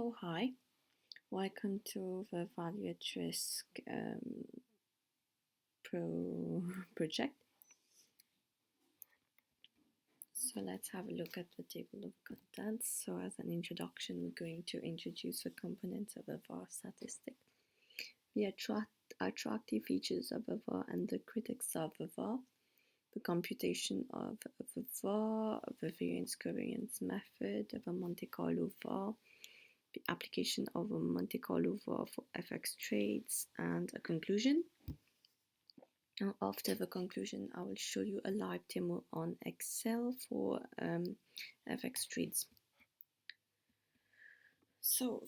So hi, welcome to the Value at Risk project. So let's have a look at the table of contents. So as an introduction, we're going to introduce the components of a VaR statistic, the attractive features of a VaR and the critics of a VaR, the computation of the VaR, the variance-covariance method of a Monte Carlo VaR, the application of a Monte Carlo VaR for FX trades, and a conclusion. Now, after the conclusion, I will show you a live demo on Excel for FX trades. So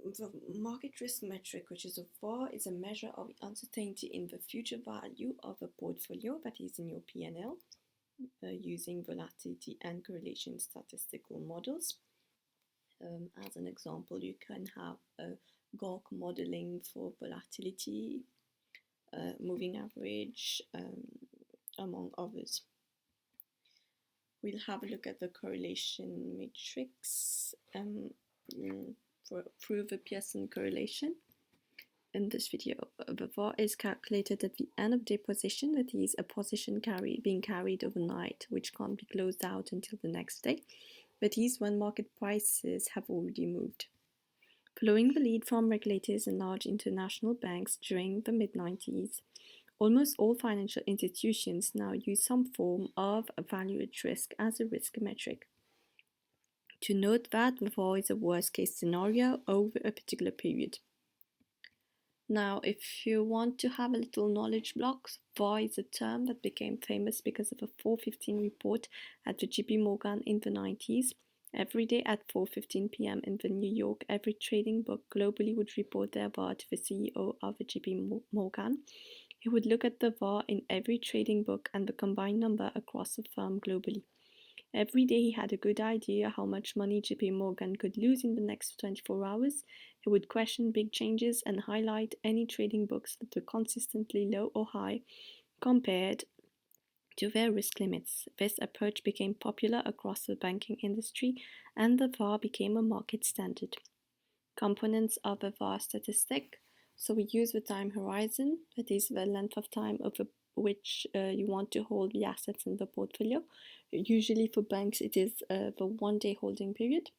the market risk metric, which is a VaR, is a measure of the uncertainty in the future value of a portfolio that is in your P&L using volatility and correlation statistical models. As an example, you can have a GORC modeling for volatility, moving average, among others. We'll have a look at the correlation matrix through the Pearson correlation. In this video, the VaR is calculated at the end of day position, that is, a position being carried overnight, which can't be closed out until the next day. That is, when market prices have already moved. Following the lead from regulators and large international banks during the mid-90s, almost all financial institutions now use some form of value at risk as a risk metric. To note that the VaR is a worst-case scenario over a particular period. Now, if you want to have a little knowledge block, VaR is a term that became famous because of a 4:15 report at the JP Morgan in the 90s. Every day at 4:15 p.m. in the New York, every trading book globally would report their VaR to the CEO of the JP Morgan. He would look at the VaR in every trading book and the combined number across the firm globally. Every day he had a good idea how much money JP Morgan could lose in the next 24 hours. He would question big changes and highlight any trading books that were consistently low or high compared to their risk limits. This approach became popular across the banking industry, and the VaR became a market standard. Components of a VaR statistic. So we use the time horizon, that is the length of time over which you want to hold the assets in the portfolio. Usually for banks it is the one-day holding period.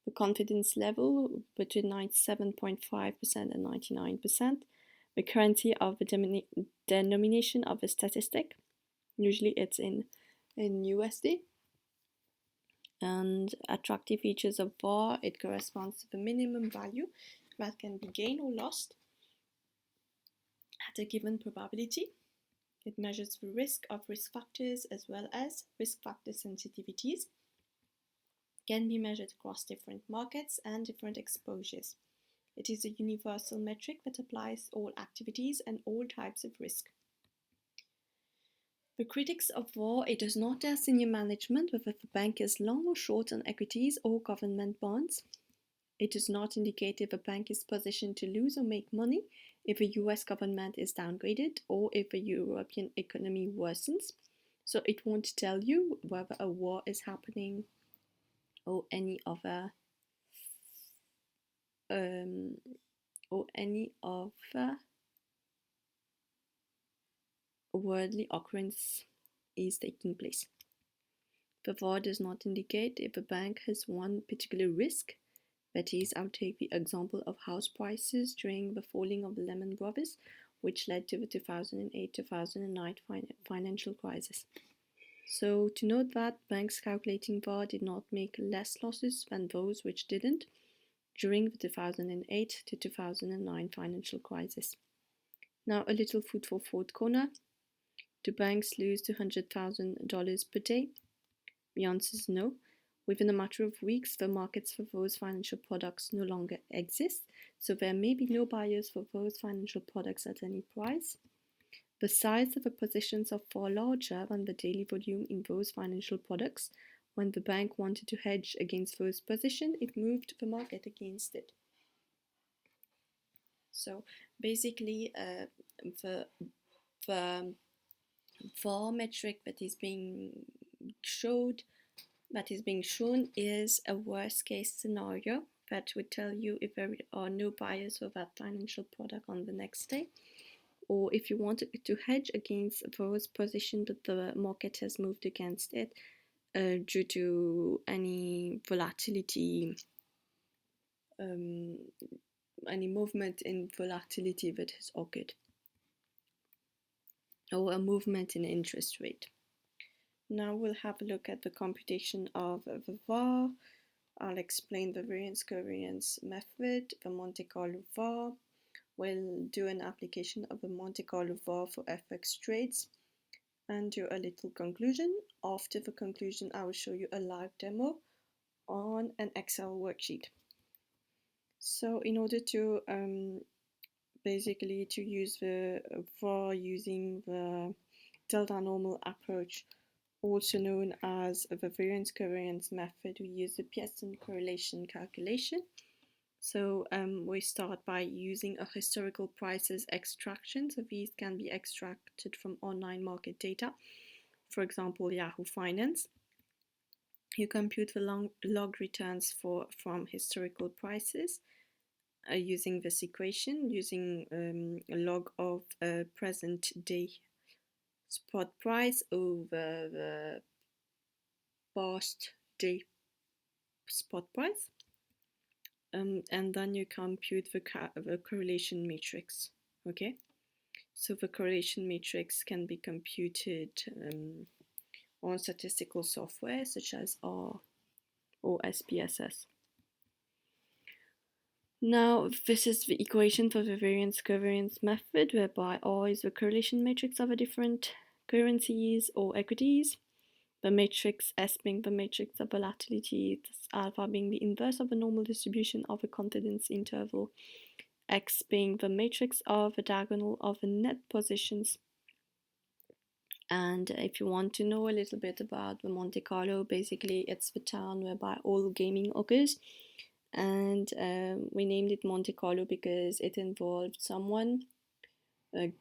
The confidence level between 97.5% and 99%. The currency of the denomination of the statistic. Usually it's in USD. And attractive features of VaR, it corresponds to the minimum value that can be gained or lost at a given probability. It measures the risk of risk factors as well as risk factor sensitivities. Can be measured across different markets and different exposures. It is a universal metric that applies to all activities and all types of risk. The critics of VaR, it does not tell senior management whether the bank is long or short on equities or government bonds. It does not indicate if a bank is positioned to lose or make money, if the US government is downgraded, or if the European economy worsens. So it won't tell you whether a war is happening or any other worldly occurrence is taking place. The VaR does not indicate if a bank has one particular risk. That is, I'll take the example of house prices during the falling of the Lehman Brothers, which led to the 2008-2009 financial crisis. So to note that banks calculating VaR did not make less losses than those which didn't during the 2008 to 2009 financial crisis. Now a little food for thought corner. Do banks lose $200,000 per day? The answer is no. Within a matter of weeks, the markets for those financial products no longer exist, so there may be no buyers for those financial products at any price. The size of the positions are far larger than the daily volume in those financial products. When the bank wanted to hedge against those positions, it moved the market against it. So basically, the VaR metric that is being shown is a worst case scenario that would tell you if there are no buyers for that financial product on the next day, or if you want to hedge against those positions but the market has moved against it due to any volatility, any movement in volatility that has occurred, or a movement in interest rate. Now we'll have a look at the computation of the VaR. I'll explain the variance covariance method, the Monte Carlo VaR. We'll do an application of the Monte Carlo VaR for FX trades and do a little conclusion. After the conclusion, I will show you a live demo on an Excel worksheet. So in order to basically to use the VaR using the delta normal approach, also known as the variance covariance method, we use the Pearson correlation calculation. So we start by using a historical prices extraction. So these can be extracted from online market data, for example, Yahoo Finance. You compute the log returns from historical prices using this equation, using a log of present day spot price over the past day spot price, and then you compute the correlation matrix. Okay, so the correlation matrix can be computed on statistical software such as R or SPSS. Now, this is the equation for the variance covariance method, whereby R is the correlation matrix of the different currencies or equities, the matrix S being the matrix of volatility, alpha being the inverse of the normal distribution of a confidence interval, X being the matrix of the diagonal of the net positions. And if you want to know a little bit about the Monte Carlo, basically it's the town whereby all gaming occurs. And we named it Monte Carlo because it involved someone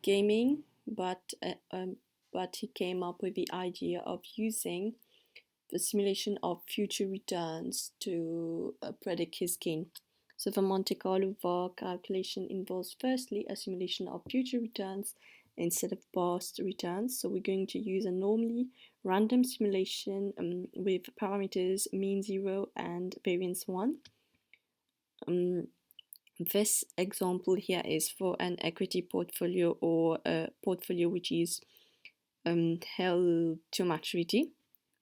gaming, but he came up with the idea of using the simulation of future returns to predict his gain. So the Monte Carlo VaR calculation involves firstly a simulation of future returns instead of past returns. So we're going to use a normally random simulation with parameters mean 0 and variance 1. This example here is for an equity portfolio or a portfolio which is held to maturity.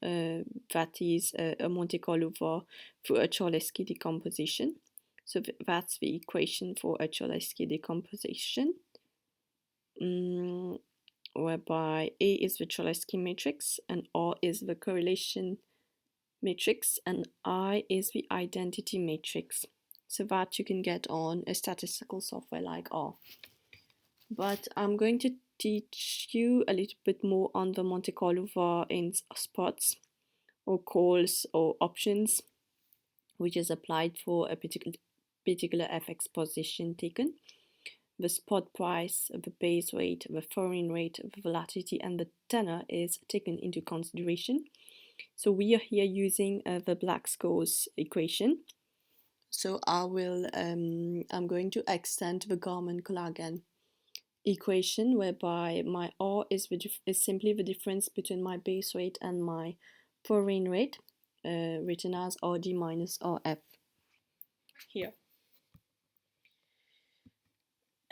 That is a Monte Carlo VaR for a Cholesky decomposition. So that's the equation for a Cholesky decomposition, whereby A is the Cholesky matrix and R is the correlation matrix and I is the identity matrix. So that you can get on a statistical software like R. But I'm going to teach you a little bit more on the Monte Carlo VaR in spots or calls or options, which is applied for a particular FX position taken. The spot price, the base rate, the foreign rate, the volatility, and the tenor is taken into consideration. So we are here using the Black-Scholes equation. So I'm going to extend the Garman-Collagen equation, whereby my R is simply the difference between my base rate and my foreign rate, written as RD minus RF here.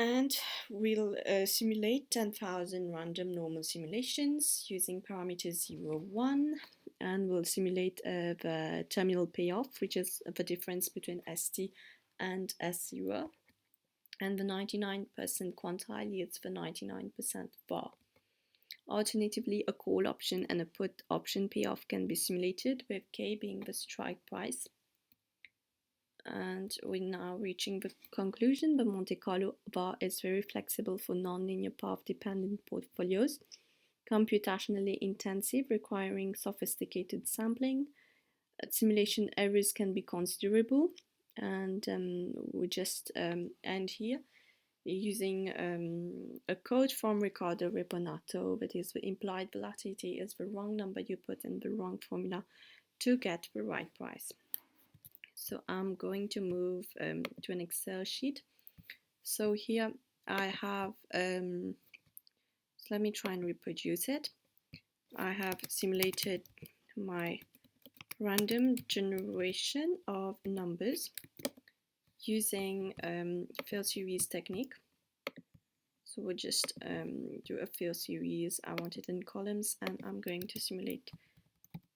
And we'll simulate 10,000 random normal simulations using parameters 0, 1, and we'll simulate the terminal payoff, which is the difference between ST and S0, and the 99% quantile yields the 99% VaR. Alternatively, a call option and a put option payoff can be simulated, with K being the strike price. And we're now reaching the conclusion. The Monte Carlo VaR is very flexible for nonlinear path-dependent portfolios, computationally intensive, requiring sophisticated sampling. Simulation errors can be considerable, and we just end here using a quote from Riccardo Reponato, that is, the implied volatility is the wrong number you put in the wrong formula to get the right price. So I'm going to move to an Excel sheet. So here I have, so let me try and reproduce it. I have simulated my random generation of numbers using fill series technique. So we'll just do a fill series. I want it in columns, and I'm going to simulate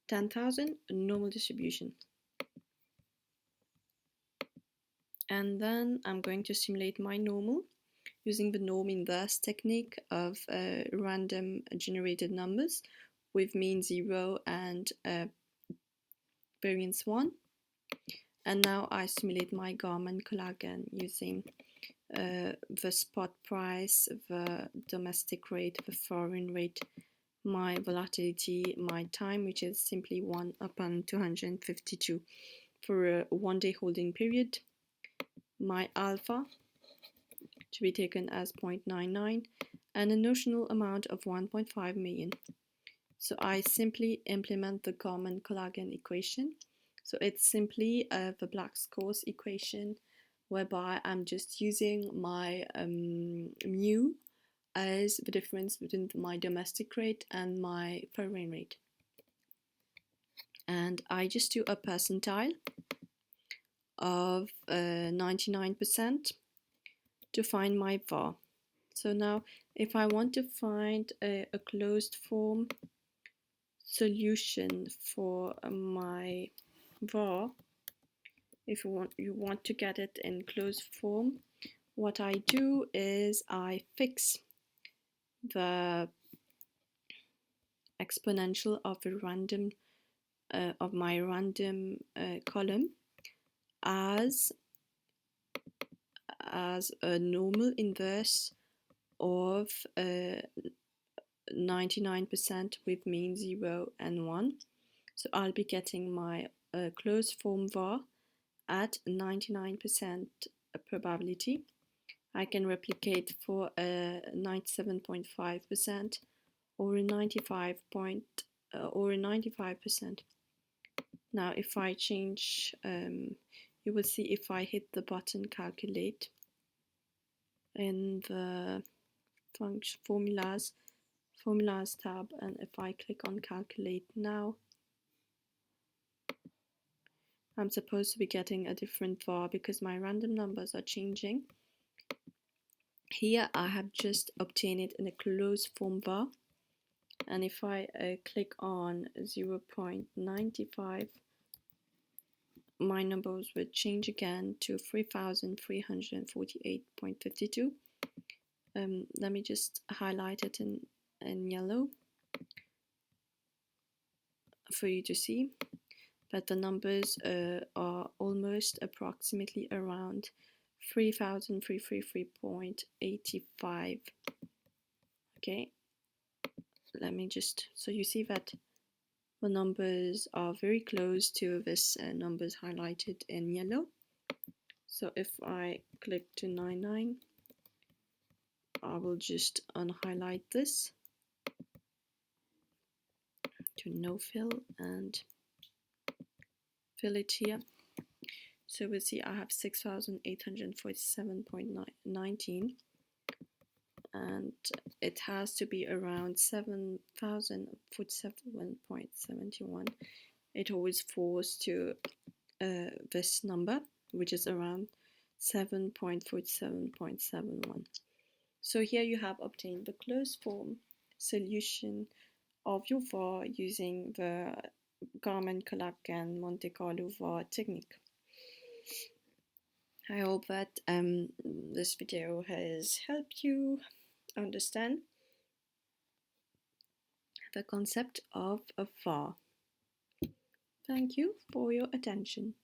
10,000 normal distribution. And then I'm going to simulate my normal using the norm inverse technique of random generated numbers with mean 0 and variance 1. And now I simulate my Garmin-Koll again using the spot price, the domestic rate, the foreign rate, my volatility, my time, which is simply 1 upon 252 for a one-day holding period, my alpha to be taken as 0.99, and a notional amount of 1.5 million. So I simply implement the Garmin-Koll equation. So it's simply the Black-Scholes equation, whereby I'm just using my mu as the difference between my domestic rate and my foreign rate. And I just do a percentile of 99% to find my VaR. So now if I want to find a closed form solution for my VaR, if you want to get it in closed form, what I do is I fix the exponential of the random of my random column as a normal inverse of 99% with mean 0 and 1. So I'll be getting my closed form VaR at 99% probability. I can replicate for a 97.5% or a 95%. Now if I change, you will see if I hit the button calculate in the function formulas tab, and if I click on calculate now, I'm supposed to be getting a different VaR because my random numbers are changing. Here I have just obtained it in a closed form VaR, and if I click on 0.95, my numbers will change again to 3,348.52. Let me just highlight it in yellow for you to see that the numbers are almost approximately around 3,333.85. Okay, let me just, so you see that the numbers are very close to this numbers highlighted in yellow. So if I click to 99, I will just unhighlight this to no fill and fill it here. So we'll see I have 6,847.19, and it has to be around 7,047.71. It always falls to this number, which is around 7.47.71. So here you have obtained the closed form solution of your VaR using the Garmin-Koll and Monte Carlo VaR technique. I hope that this video has helped you understand the concept of a VaR. Thank you for your attention.